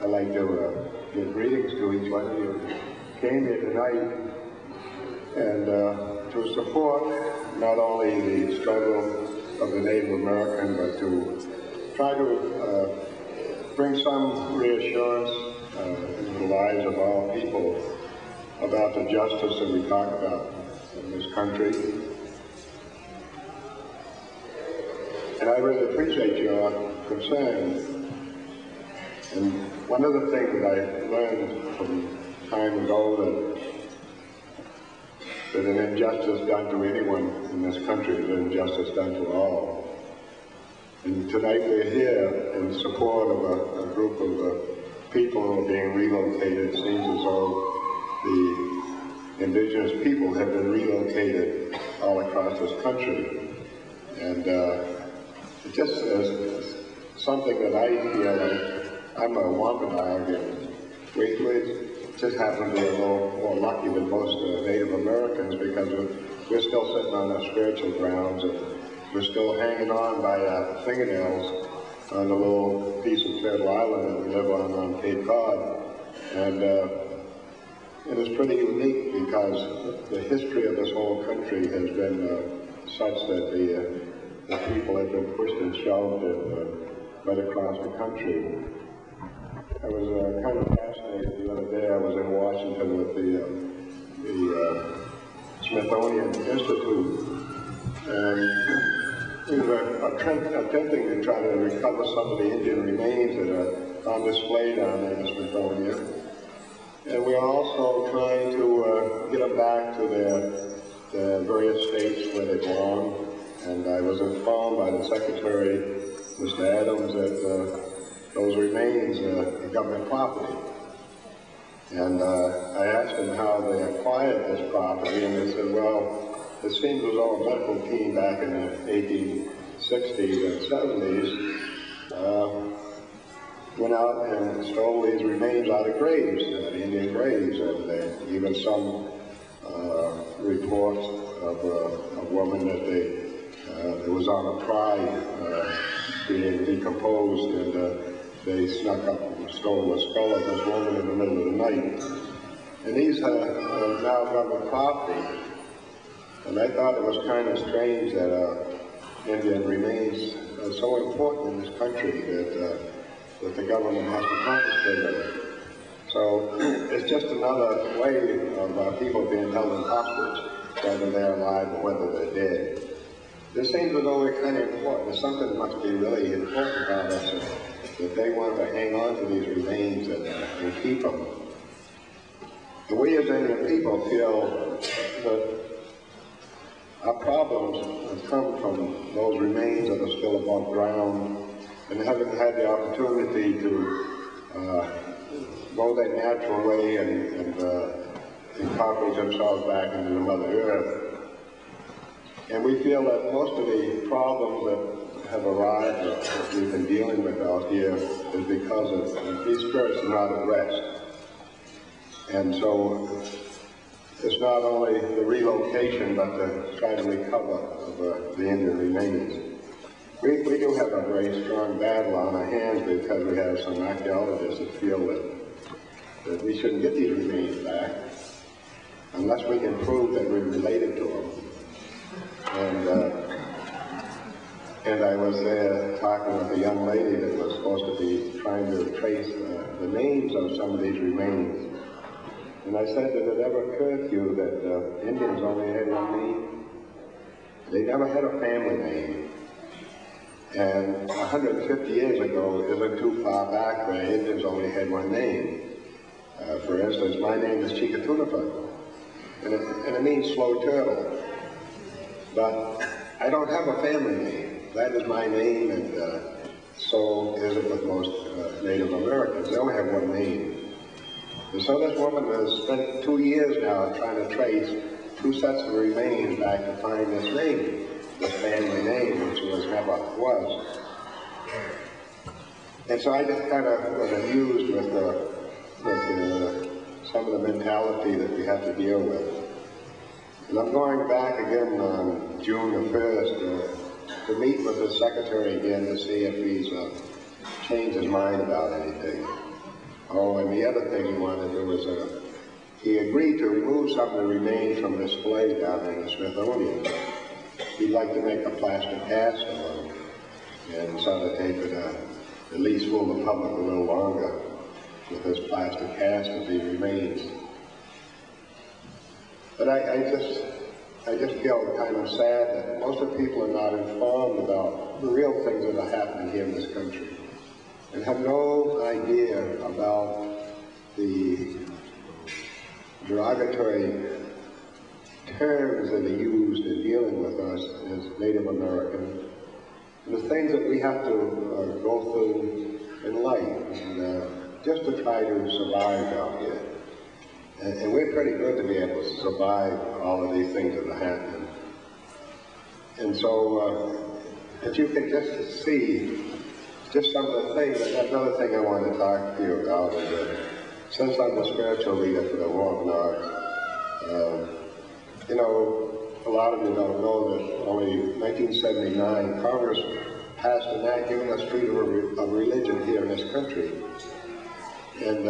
I'd like to give greetings to each one of you who came here tonight and to support not only the struggle of the Native American, but to try to bring some reassurance into the lives of all people about the justice that we talk about in this country. And I really appreciate your concern. And one of the things that I learned from time ago that an injustice done to anyone in this country is an injustice done to all. And tonight we're here in support of a group of people who are being relocated. It seems as though the indigenous people have been relocated all across this country. And it just is something that I feel like I'm a Wampanoag, and we just happen to be a little more lucky than most Native Americans because we're still sitting on our spiritual grounds, and we're still hanging on by our fingernails on the little piece of Turtle Island that we live on Cape Cod. And it is pretty unique because the history of this whole country has been such that the people have been pushed and shoved right across the country. I was kind of fascinated the other day. I was in Washington with the Smithsonian Institute, and we were attempting to try to recover some of the Indian remains that are on display down there in the Smithsonian. And we are also trying to get them back to their various states where they belong. And I was informed by the Secretary, Mr. Adams, that those remains are government property. And I asked them how they acquired this property, and they said, well, it seems as though a medical team back in the 1860s and 70s went out and stole these remains out of graves, Indian graves, and even some reports of a woman that was on a pry being decomposed, and they snuck up and stole the skull of this woman in the middle of the night. And these are now government property. And I thought it was kind of strange that Indian remains are so important in this country that the government has to confiscate them. So it's just another way of people being held in hostage, whether they're alive or whether they're dead. This seems as though we're kind of important. There's something that must be really important about us, that they want to hang on to these remains and keep them. And we as Indian people feel that our problems have come from those remains that are still above ground and haven't had the opportunity to go their natural way and incorporate themselves back into the Mother Earth. And we feel that most of the problems that have arrived that we've been dealing with out here is because of these spirits are not at rest. And so it's not only the relocation, but to try to recover of the Indian remains. We do have a very strong battle on our hands because we have some archaeologists that feel that we shouldn't get these remains back unless we can prove that we're related to them. And I was there talking with a young lady that was supposed to be trying to trace the names of some of these remains. And I said, did it ever occur to you that Indians only had one name? They never had a family name. And 150 years ago isn't too far back where Indians only had one name. For instance, my name is Chikatunipa, and it means slow turtle. But I don't have a family name. That is my name, and so is it with most Native Americans. They only have one name. And so this woman has spent 2 years now trying to trace 2 sets of remains back to find this name, this family name, which never was. And so I just kind of was amused with some of the mentality that we have to deal with. And I'm going back again on June the 1st to meet with the Secretary again to see if he's changed his mind about anything. Oh, and the other thing he wanted to do was, he agreed to remove some of the remains from display down in the Smithsonian. He'd like to make a plaster cast of them and sort of take it, at least fool the public a little longer with this plaster cast of the remains. But I just feel kind of sad that most of the people are not informed about the real things that are happening here in this country and have no idea about the derogatory terms that are used in dealing with us as Native Americans, and the things that we have to go through in life, and just to try to survive out here. And we're pretty good to be able to survive all of these things that are happening. And so, if you can just see just some of the things, another thing I want to talk to you about is that since I'm the spiritual leader for the Wampanoag, you know, a lot of you don't know that only 1979 Congress passed an act giving us freedom of religion here in this country. And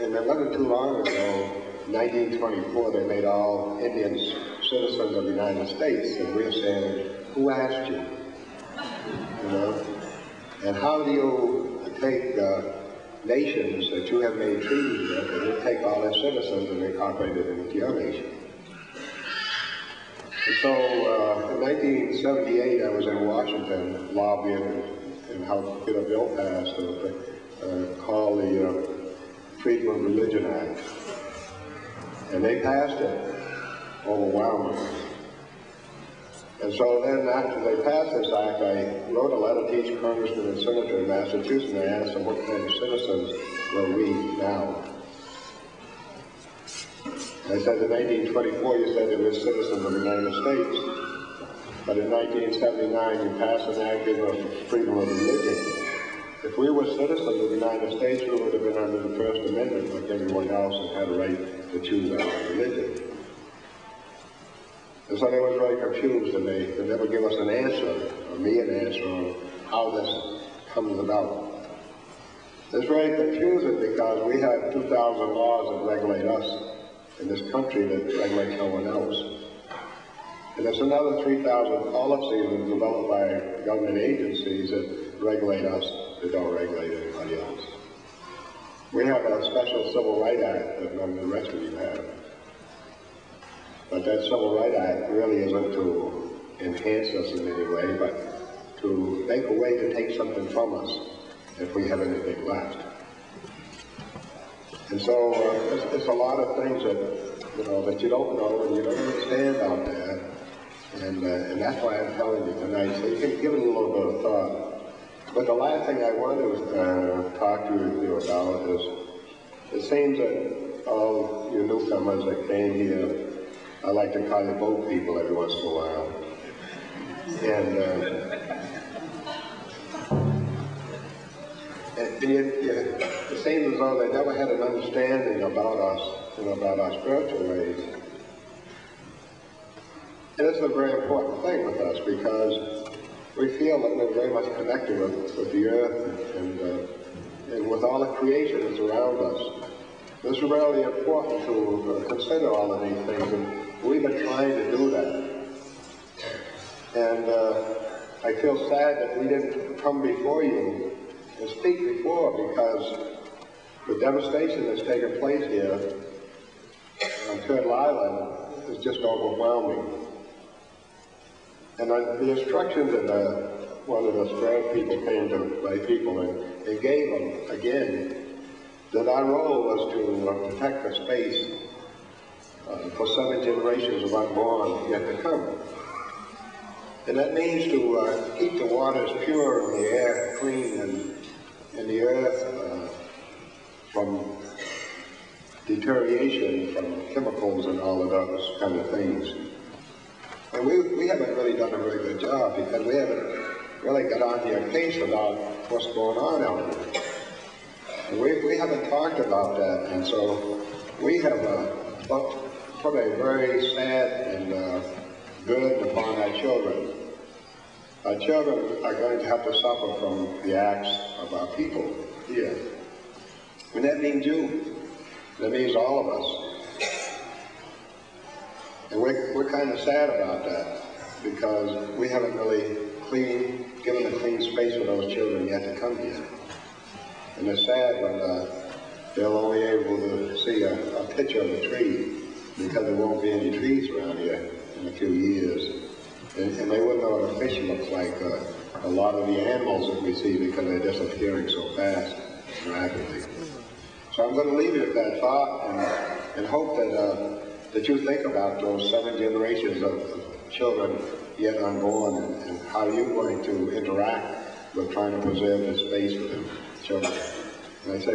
it wasn't too long ago, 1924, they made all Indians citizens of the United States, and we're saying, who asked you? You know? And how do you take nations that you have made treaties with, and you take all their citizens and incorporate it into your nation? And so, in 1978, I was in Washington lobbying and helped get a bill passed called the Freedom of Religion Act. And they passed it overwhelmingly. And so then after they passed this act, I wrote a letter to each congressman and senator in Massachusetts, and I asked them what kind of citizens were we now. I said in 1924 you said they were citizens of the United States, but in 1979 you passed an act giving us freedom of religion. If we were citizens of the United States, we would have been under the First Amendment like everyone else and had a right to choose our religion. And so they were very confused, and they could never give us an answer, or me an answer, on how this comes about. It's very confusing because we have 2,000 laws that regulate us in this country that regulate no one else. And there's another 3,000 policies that are developed by government agencies that regulate us that don't regulate anybody else. We have a special Civil Rights Act that none of the rest of you have. But that Civil Rights Act really isn't to enhance us in any way, but to make a way to take something from us if we have anything left. And so it's a lot of things that, you know, that you don't know and you don't understand out there. And that's why I'm telling you tonight, so you can give it a little bit of thought. But the last thing I want to talk to you about is, it seems that all you newcomers that came here, I like to call you boat people every once in a while. And it seems as though they never had an understanding about us and about our spiritual ways. And it's a very important thing with us because we feel that we're very much connected with the earth and with all the creation that's around us. It's really important to consider all of these things, and we've been trying to do that. And I feel sad that we didn't come before you and speak before, because the devastation that's taken place here on Turtle Island is just overwhelming. And the instructions that one of the Stroud people came to my people and gave them again, that our role was to protect the space for 7 generations of unborn yet to come. And that means to keep the waters pure and the air clean and the earth from deterioration, from chemicals and all of those kind of things. And we haven't really done a very good job because we haven't really got on your case about what's going on out there. And we haven't talked about that, and so we have put a very sad and burden upon our children. Our children are going to have to suffer from the acts of our people here. And that means you. That means all of us. And we're kind of sad about that because we haven't really given a clean space for those children yet to come here. And it's sad when they're only able to see a picture of a tree because there won't be any trees around here in a few years. And they wouldn't know what a fish looks like, a lot of the animals that we see because they're disappearing so fast and rapidly. So I'm going to leave you with that thought and hope that you think about those 7 generations of children yet unborn and how you're going to interact with trying to preserve this space for them children. And I say,